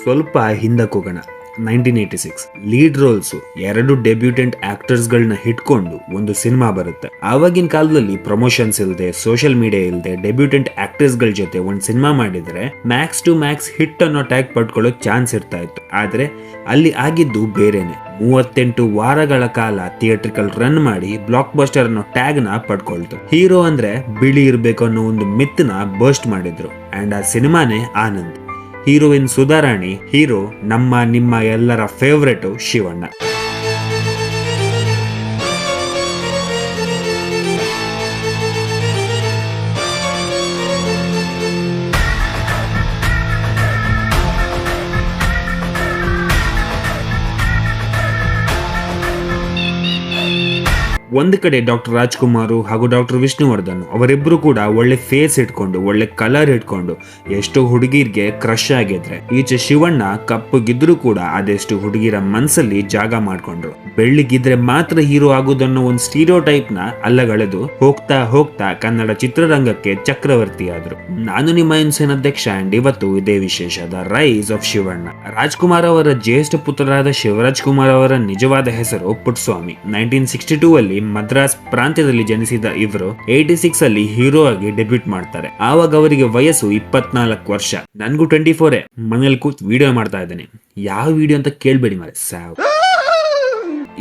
ಸ್ವಲ್ಪ ಹಿಂದಕ್ಕೆ ಹೋಗೋಣ. 1986 ಲೀಡ್ ರೋಲ್ಸ್ 2 ಡೆಬ್ಯೂಟೆಂಟ್ ಆಕ್ಟರ್ಸ್ ಗಳನ್ನ ಹಿಡ್ಕೊಂಡು ಒಂದು ಸಿನಿಮಾ ಬರುತ್ತೆ. ಆವಾಗಿನ ಕಾಲದಲ್ಲಿ ಪ್ರಮೋಷನ್ಸ್ ಇಲ್ಲದೆ, ಸೋಷಿಯಲ್ ಮೀಡಿಯಾ ಇಲ್ಲದೆ, ಡೆಬ್ಯೂಟೆಂಟ್ ಆಕ್ಟರ್ಸ್ ಗಳ ಜೊತೆ ಒಂದು ಸಿನಿಮಾ ಮಾಡಿದ್ರೆ ಮ್ಯಾಕ್ಸ್ ಟು ಮ್ಯಾಕ್ಸ್ ಹಿಟ್ ಅನ್ನೋ ಟ್ಯಾಗ್ ಪಡ್ಕೊಳ್ಳೋ ಚಾನ್ಸ್ ಇರ್ತಾ ಇತ್ತು. ಆದ್ರೆ ಅಲ್ಲಿ ಆಗಿದ್ದು ಬೇರೆನೆ. 38 ವಾರಗಳ ಕಾಲ ಥಿಯೇಟ್ರಿಕಲ್ ರನ್ ಮಾಡಿ ಬ್ಲಾಕ್ ಬಸ್ಟರ್ ಅನ್ನೋ ಟ್ಯಾಗ್ ನ ಪಡ್ಕೊಳ್ತು. ಹೀರೋ ಅಂದ್ರೆ ಬಿಳಿ ಇರ್ಬೇಕು ಅನ್ನೋ ಒಂದು ಮಿತ್ನ ಬರ್ಸ್ಟ್ ಮಾಡಿದ್ರು. ಅಂಡ್ ಆ ಸಿನಿಮಾನೇ ಆನಂದ್. ಹೀರೋಯಿನ್ ಸುಧಾರಾಣಿ, ಹೀರೋ ನಿಮ್ಮ ಎಲ್ಲರ ಫೇವ್ರೆಟ್ ಶಿವಣ್ಣ. ಒಂದು ಕಡೆ ಡಾಕ್ಟರ್ ರಾಜ್ಕುಮಾರ್ ಹಾಗೂ ಡಾಕ್ಟರ್ ವಿಷ್ಣುವರ್ಧನ್ ಅವರಿಬ್ರು ಕೂಡ ಒಳ್ಳೆ ಫೇಸ್ ಇಟ್ಕೊಂಡು, ಒಳ್ಳೆ ಕಲರ್ ಇಟ್ಕೊಂಡು ಎಷ್ಟೋ ಹುಡುಗಿರ್ಗೆ ಕ್ರಶ್ ಆಗಿದ್ರೆ, ಈಚೆ ಶಿವಣ್ಣ ಕಪ್ಪಗಿದ್ರು ಕೂಡ ಅದೆಷ್ಟು ಹುಡುಗಿರ ಮನ್ಸಲ್ಲಿ ಜಾಗ ಮಾಡ್ಕೊಂಡ್ರು. ಬೆಳ್ಳಿಗಿದ್ರೆ ಮಾತ್ರ ಹೀರೋ ಆಗುದನ್ನೋ ಒಂದು ಸ್ಟೀರಿಯೋ ಟೈಪ್ ನ ಅಲ್ಲಗಳೆದು ಹೋಗ್ತಾ ಹೋಗ್ತಾ ಕನ್ನಡ ಚಿತ್ರರಂಗಕ್ಕೆ ಚಕ್ರವರ್ತಿ ಆದ್ರು. ನಾನು ನಿಮ್ಮ ಇನ್ಸೇನ್ ಅಧ್ಯಕ್ಷ. ಅಂಡ್ ಇವತ್ತು ಇದೇ ವಿಶೇಷ, the rise of Shivanna. Rajkumar ಅವರ ಜ್ಯೇಷ್ಠ ಪುತ್ರರಾದ ಶಿವರಾಜ್ ಕುಮಾರ್ ಅವರ ನಿಜವಾದ ಹೆಸರು ಪುಟ್ಟಸ್ವಾಮಿ. 1962 ಅಲ್ಲಿ ಮದ್ರಾಸ್ ಪ್ರಾಂತ್ಯದಲ್ಲಿ ಜನಿಸಿದ ಇವರು 86 ಅಲ್ಲಿ ಹೀರೋ ಆಗಿ ಡೆಬ್ಯೂಟ್ ಮಾಡ್ತಾರೆ. ಆವಾಗ ಅವರಿಗೆ ವಯಸ್ಸು 24 ವರ್ಷ. ನನ್ಗೂ 24. ಮನೇಲಿ ಕೂತ್ ವಿಡಿಯೋ ಮಾಡ್ತಾ ಇದ್ದೇನೆ. ಯಾವ ವಿಡಿಯೋ ಅಂತ ಕೇಳ್ಬೇಡಿ ಮಾರೆ, ಸಾವು.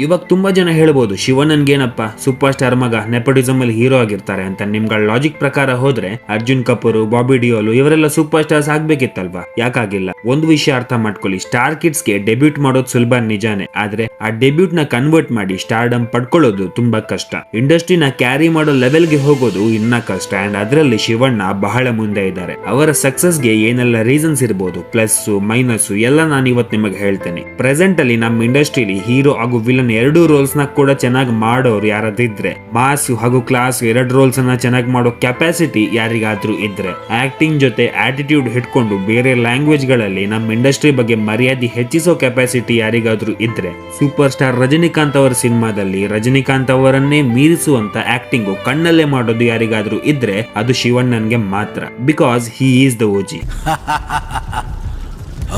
ಇವಾಗ ತುಂಬಾ ಜನ ಹೇಳ್ಬೋದು, ಶಿವಣ್ಣನ್ಗೇನಪ್ಪ ಸೂಪರ್ ಸ್ಟಾರ್ ಮಗ, ನೆಪೋಟಿಸಮ್ ಅಲ್ಲಿ ಹೀರೋ ಆಗಿರ್ತಾರೆ ಅಂತ. ನಿಮ್ಗಳ ಲಾಜಿಕ್ ಪ್ರಕಾರ ಹೋದ್ರೆ ಅರ್ಜುನ್ ಕಪೂರ್, ಬಾಬಿ ಡಿಯೋಲ್ ಇವರೆಲ್ಲ ಸೂಪರ್ ಸ್ಟಾರ್ಸ್ ಆಗ್ಬೇಕಿತ್ತಲ್ವಾ? ಯಾಕಾಗಿಲ್ಲ? ಒಂದು ವಿಷಯ ಅರ್ಥ ಮಾಡ್ಕೊಳ್ಳಿ, ಸ್ಟಾರ್ ಕಿಡ್ಸ್ ಗೆ ಡೆಬ್ಯೂಟ್ ಮಾಡೋದು ಸುಲಭ ನಿಜಾನೇ, ಆದ್ರೆ ಆ ಡೆಬ್ಯೂಟ್ ನ ಕನ್ವರ್ಟ್ ಮಾಡಿ ಸ್ಟಾರ್ಡಮ್ ಪಡ್ಕೊಳ್ಳೋದು ತುಂಬಾ ಕಷ್ಟ. ಇಂಡಸ್ಟ್ರಿನ ಕ್ಯಾರಿ ಮಾಡೋ ಲೆವೆಲ್ ಗೆ ಹೋಗೋದು ಇನ್ನ ಕಷ್ಟ. ಅಂಡ್ ಅದರಲ್ಲಿ ಶಿವಣ್ಣ ಬಹಳ ಮುಂದೆ ಇದ್ದಾರೆ. ಅವರ ಸಕ್ಸಸ್ ಗೆ ಏನೆಲ್ಲ ರೀಸನ್ಸ್ ಇರಬಹುದು, ಪ್ಲಸ್ ಮೈನಸ್ ಎಲ್ಲ ನಾನು ಇವತ್ತು ನಿಮಗೆ ಹೇಳ್ತೇನೆ. ಪ್ರೆಸೆಂಟ್ ಅಲ್ಲಿ ನಮ್ಮ ಇಂಡಸ್ಟ್ರಿಲಿ ಹೀರೋ ಹಾಗೂ ವಿಲನ್ 2 ರೋಲ್ಸ್ ನ ಕೂಡ ಚೆನ್ನಾಗಿ ಮಾಡೋರು ಯಾರಾದಿದ್ರೆ, ಮಾಸ್ ಹಾಗೂ ಕ್ಲಾಸ್ 2 ರೋಲ್ಸ್ ಅನ್ನ ಚೆನ್ನಾಗಿ ಮಾಡೋ ಕೆಪಾಸಿಟಿ ಯಾರಿಗಾದ್ರೂ ಇದ್ರೆ, ಆಕ್ಟಿಂಗ್ ಜೊತೆ ಆಟಿಟ್ಯೂಡ್ ಹಿಡ್ಕೊಂಡು ಬೇರೆ ಲ್ಯಾಂಗ್ವೇಜ್ ಗಳಲ್ಲಿ ನಮ್ಮ ಇಂಡಸ್ಟ್ರಿ ಬಗ್ಗೆ ಮರ್ಯಾದೆ ಹೆಚ್ಚಿಸೋ ಕೆಪಾಸಿಟಿ ಯಾರಿಗಾದ್ರೂ ಇದ್ರೆ, ಸೂಪರ್ ಸ್ಟಾರ್ ರಜನಿಕಾಂತ್ ಅವರ ಸಿನಿಮಾದಲ್ಲಿ ರಜನಿಕಾಂತ್ ಅವರನ್ನೇ ಮೀರಿಸುವಂತ ಆಕ್ಟಿಂಗ್ ಕಣ್ಣಲ್ಲೇ ಮಾಡೋದು ಯಾರಿಗಾದ್ರೂ ಇದ್ರೆ ಅದು ಶಿವಣ್ಣನ್ಗೆ ಮಾತ್ರ. Because he is the OG.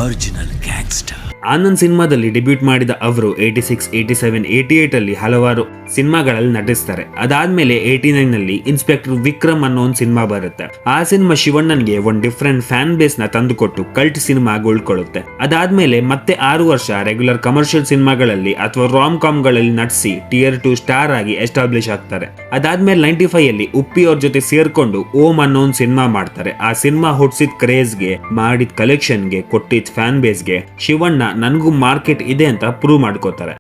Original gangster. Anand ಸಿನಿಮಾದಲ್ಲಿ ಡೆಬ್ಯೂಟ್ ಮಾಡಿದ ಅವರು 86, 87, 88 ಅಲ್ಲಿ ಹಲವಾರು ಸಿನಿಮಾಗಳಲ್ಲಿ ನಟಿಸ್ತಾರೆ. ಅದಾದ್ಮೇಲೆ 89 ನಲ್ಲಿ ಇನ್ಸ್ಪೆಕ್ಟರ್ ವಿಕ್ರಮ್ ಅನ್ನೋ ಒಂದು ಸಿನಿಮಾ ಬರುತ್ತೆ. ಆ ಸಿನಿಮಾ ಶಿವಣ್ಣನ್ಗೆ ಒಂದು ಡಿಫರೆಂಟ್ ಫ್ಯಾನ್ ಬೇಸ್ ನ ತಂದುಕೊಟ್ಟು ಕಲ್ಟ್ ಸಿನಿಮಾ ಉಳ್ಕೊಳ್ಳುತ್ತೆ. ಅದಾದ್ಮೇಲೆ ಮತ್ತೆ 6 ವರ್ಷ ರೆಗ್ಯುಲರ್ ಕಮರ್ಷಿಯಲ್ ಸಿನಿಮಾಗಳಲ್ಲಿ ಅಥವಾ ರಾಮ್ ಕಾಮ್ ಗಳಲ್ಲಿ ನಟಿಸಿ ಟಿಯರ್ 2 ಸ್ಟಾರ್ ಆಗಿ ಎಸ್ಟಾಬ್ಲಿಷ್ ಆಗ್ತಾರೆ. ಅದಾದ್ಮೇಲೆ 95 ಅಲ್ಲಿ ಉಪ್ಪಿ ಅವ್ರ ಜೊತೆ ಸೇರ್ಕೊಂಡು ಓಂ ಅನ್ನೋ ಒಂದು ಸಿನಿಮಾ ಮಾಡ್ತಾರೆ. ಆ ಸಿನಿಮಾ ಹುಟ್ಟಿಸಿದ ಕ್ರೇಜ್ಗೆ, ಮಾಡಿದ ಕಲೆಕ್ಷನ್ಗೆ, ಕೊಟ್ಟಿದ್ದ ಫ್ಯಾನ್ ಬೇಸ್ಗೆ ಶಿವಣ್ಣ ನನಗೂ ಮಾರ್ಕೆಟ್ ಇದೆ ಅಂತ ಪ್ರೂವ್ ಮಾಡ್ಕೋತಾರೆ.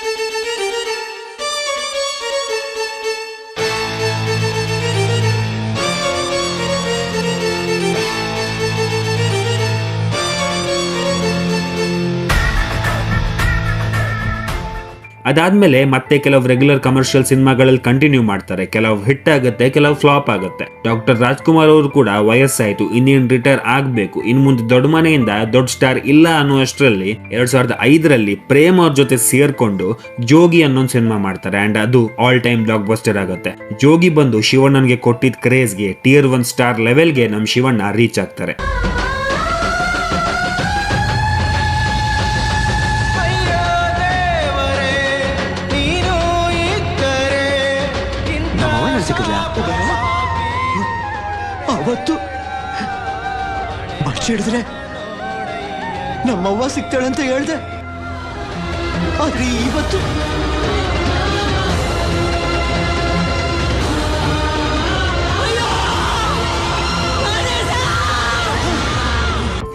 ಅದಾದ್ಮೇಲೆ ಮತ್ತೆ ಕೆಲವು ರೆಗ್ಯುಲರ್ ಕಮರ್ಷಿಯಲ್ ಸಿನಿಮಾಗಳಲ್ಲಿ ಕಂಟಿನ್ಯೂ ಮಾಡ್ತಾರೆ. ಕೆಲವು ಹಿಟ್ ಆಗುತ್ತೆ, ಕೆಲವು ಫ್ಲಾಪ್ ಆಗುತ್ತೆ. ಡಾಕ್ಟರ್ ರಾಜ್ಕುಮಾರ್ ಅವರು ಕೂಡ ವಯಸ್ಸಾಯ್ತು, ಇನ್ನೇನು ರಿಟೈರ್ ಆಗ್ಬೇಕು, ಇನ್ ಮುಂದೆ ದೊಡ್ಡ ಮನೆಯಿಂದ ದೊಡ್ಡ ಸ್ಟಾರ್ ಇಲ್ಲ ಅನ್ನೋ ಅಷ್ಟರಲ್ಲಿ 2005 ಪ್ರೇಮ್ ಅವ್ರ ಜೊತೆ ಸೇರ್ಕೊಂಡು ಜೋಗಿ ಅನ್ನೋ ಸಿನಿಮಾ ಮಾಡ್ತಾರೆ. ಅಂಡ್ ಅದು ಆಲ್ ಟೈಮ್ ಬ್ಲಾಕ್ ಬಸ್ಟರ್ ಆಗುತ್ತೆ. ಜೋಗಿ ಬಂದು ಶಿವಣ್ಣನ್ಗೆ ಕೊಟ್ಟಿದ್ದ ಕ್ರೇಜ್ಗೆ, ಟಿಯರ್ 1 ಸ್ಟಾರ್ ಲೆವೆಲ್ಗೆ ನಮ್ ಶಿವಣ್ಣ ರೀಚ್ ಆಗ್ತಾರೆ. ಅವತ್ತು ಬಸ್ ಹಿಡಿದ್ರೆ ನಮ್ಮವ್ವ ಸಿಗ್ತಾಳಂತ ಹೇಳ್ದೆ, ಆದ್ರೆ ಇವತ್ತು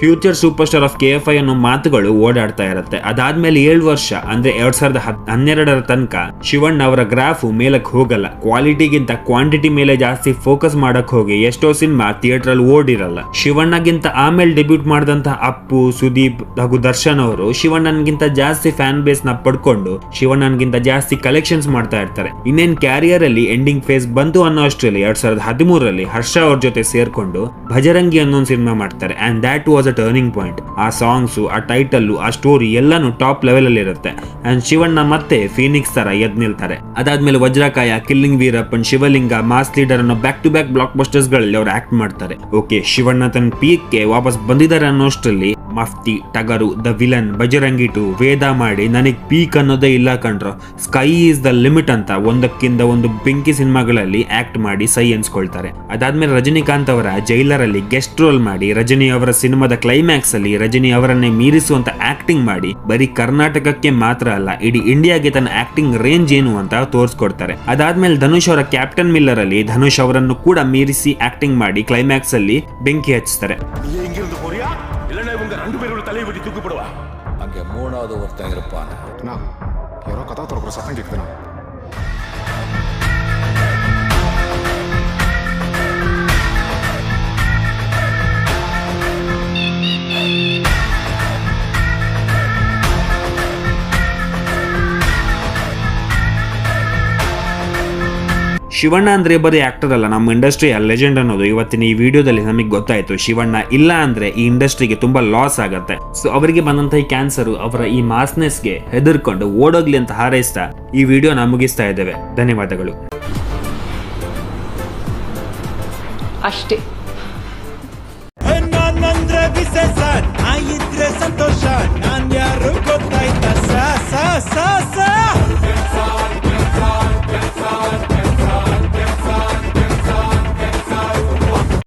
future super star of KFI ಅನ್ನೋ ಮಾತುಗಳು ಓಡಾಡ್ತಾ ಇರುತ್ತೆ. ಅದಾದ್ಮೇಲೆ 7 ವರ್ಷ ಅಂದ್ರೆ 2012 ತನಕ ಶಿವಣ್ಣ ಅವರ ಗ್ರಾಫ್ ಮೇಲಕ್ಕೆ ಹೋಗಲ್ಲ. ಕ್ವಾಲಿಟಿಗಿಂತ ಕ್ವಾಂಟಿಟಿ ಮೇಲೆ ಜಾಸ್ತಿ ಫೋಕಸ್ ಮಾಡಕ್ ಹೋಗಿ ಎಷ್ಟೋ ಸಿನಿಮಾ ಥಿಯೇಟರ್ ಅಲ್ಲಿ ಓಡಿರಲ್ಲ. ಶಿವಣ್ಣಗಿಂತ ಆಮೇಲೆ ಡೆಬ್ಯೂಟ್ ಮಾಡಿದಂತ ಅಪ್ಪು, ಸುದೀಪ್ ಹಾಗೂ ದರ್ಶನ್ ಅವರು ಶಿವಣ್ಣನ್ಗಿಂತ ಜಾಸ್ತಿ ಫ್ಯಾನ್ ಬೇಸ್ ನ ಪಡ್ಕೊಂಡು ಶಿವಣ್ಣನ್ಗಿಂತ ಜಾಸ್ತಿ ಕಲೆಕ್ಷನ್ಸ್ ಮಾಡ್ತಾ ಇರ್ತಾರೆ. ಇನ್ನೇನ್ ಕ್ಯಾರಿಯರ್ ಅಲ್ಲಿ ಎಂಡಿಂಗ್ ಫೇಸ್ ಬಂತು ಅನ್ನೋ ಅಷ್ಟರಲ್ಲಿ 2013 ಹರ್ಷ ಅವ್ರ ಜೊತೆ ಸೇರ್ಕೊಂಡು ಭಜರಂಗಿ ಅನ್ನೋ ಸಿನಿಮಾ ಮಾಡ್ತಾರೆ. And that was turning point. ಆ ಸಾಂಗ್ಸ್, ಆ ಟೈಟಲ್, ಆ ಸ್ಟೋರಿ ಎಲ್ಲಾನು ಟಾಪ್ ಲೆವೆಲ್ ಅಲ್ಲಿ ಇರುತ್ತೆ. ಅಂಡ್ ಶಿವಣ್ಣ ಮತ್ತೆ ಫೀನಿಕ್ಸ್ ತರ ಎದ್ ನಿಲ್ತಾರೆ. ಅದಾದ್ಮೇಲೆ Vajrakaya, killing Veerappan, Shivalinga, mass leader ಅನ್ನೋ back to back blockbusters ಗಳಲ್ಲಿ ಅವ್ರು ಆಕ್ಟ್ ಮಾಡ್ತಾರೆ. ಓಕೆ, ಶಿವಣ್ಣ ತನ್ನ ಪೀಕ್ ಗೆ ವಾಪಸ್ ಬಂದಿದ್ದಾರೆ ಅನ್ನೋಷ್ಟರಲ್ಲಿ ಮಫ್ತಿ, ಟಗರು, ದ ವಿಲನ್, ಬಜರಂಗಿ 2, ವೇದ ಮಾಡಿ ನನಗ್ ಪೀಕ್ ಅನ್ನೋದೇ ಇಲ್ಲ ಕಣ್ರು. ಸ್ಕೈ ಈಸ್ ದ ಲಿಮಿಟ್ ಅಂತ ಒಂದಕ್ಕಿಂತ ಒಂದು ಬೆಂಕಿ ಸಿನಿಮಾಗಳಲ್ಲಿ ಆಕ್ಟ್ ಮಾಡಿ ಸೈ ಎನ್ಸ್ಕೊಳ್ತಾರೆ. ಅದಾದ್ಮೇಲೆ ರಜನಿಕಾಂತ್ ಅವರ ಜೈಲರ್ ಅಲ್ಲಿ ಗೆಸ್ಟ್ ರೋಲ್ ಮಾಡಿ ರಜನಿ ಅವರ ಸಿನಿಮಾದ ಕ್ಲೈಮ್ಯಾಕ್ಸ್ ಅಲ್ಲಿ ರಜನಿ ಅವರನ್ನೇ ಮೀರಿಸುವಂತ ಆಕ್ಟಿಂಗ್ ಮಾಡಿ ಬರೀ ಕರ್ನಾಟಕಕ್ಕೆ ಮಾತ್ರ ಅಲ್ಲ ಇಡೀ ಇಂಡಿಯಾಗೆ ತನ್ನ ಆಕ್ಟಿಂಗ್ ರೇಂಜ್ ಏನು ಅಂತ ತೋರಿಸ್ಕೊಡ್ತಾರೆ. ಅದಾದ್ಮೇಲೆ ಧನುಷ್ ಅವರ ಕ್ಯಾಪ್ಟನ್ ಮಿಲ್ಲರ್ ಅಲ್ಲಿ ಧನುಷ್ ಅವರನ್ನು ಕೂಡ ಮೀರಿಸಿ ಆಕ್ಟಿಂಗ್ ಮಾಡಿ ಕ್ಲೈಮ್ಯಾಕ್ಸ್ ಅಲ್ಲಿ ಬೆಂಕಿ ಹಚ್ತಾರೆ. அங்கே மூணாவது ஒருத்தன் இருப்பான். யாரோ கதா திறக்கிற சத்தம் கேட்குதுண்ணா. ಶಿವಣ್ಣ ಅಂದ್ರೆ ಬರೀ ಆಕ್ಟರ್ ಅಲ್ಲ, ನಮ್ಮ ಇಂಡಸ್ಟ್ರಿಯ ಲೆಜೆಂಡ್ ಅನ್ನೋದು ಇವತ್ತಿನ ಈ ವಿಡಿಯೋದಲ್ಲಿ ನಮಗೆ ಗೊತ್ತಾಯ್ತು. ಶಿವಣ್ಣ ಇಲ್ಲ ಅಂದ್ರೆ ಈ ಇಂಡಸ್ಟ್ರಿಗೆ ತುಂಬಾ ಲಾಸ್ ಆಗತ್ತೆ. ಸೊ ಅವರಿಗೆ ಬಂದಂತ ಈ ಕ್ಯಾನ್ಸರ್ ಅವರ ಈ ಮಾಸ್ನೆಸ್ಗೆ ಹೆದರ್ಕೊಂಡು ಓಡೋಗ್ಲಿ ಅಂತ ಹಾರೈಸ್ತಾ ಈ ವಿಡಿಯೋನ ಮುಗಿಸ್ತಾ ಇದ್ದೇವೆ. ಧನ್ಯವಾದಗಳು. ಅಷ್ಟೇ. ನಾನಂದ್ರೆ ವಿಶೇಷ, ನಾ ಇದ್ರೆ ಸಂತೋಷ, ನಾನ್ ಯಾರು ಗೊತ್ತಾಯ್ತಾ?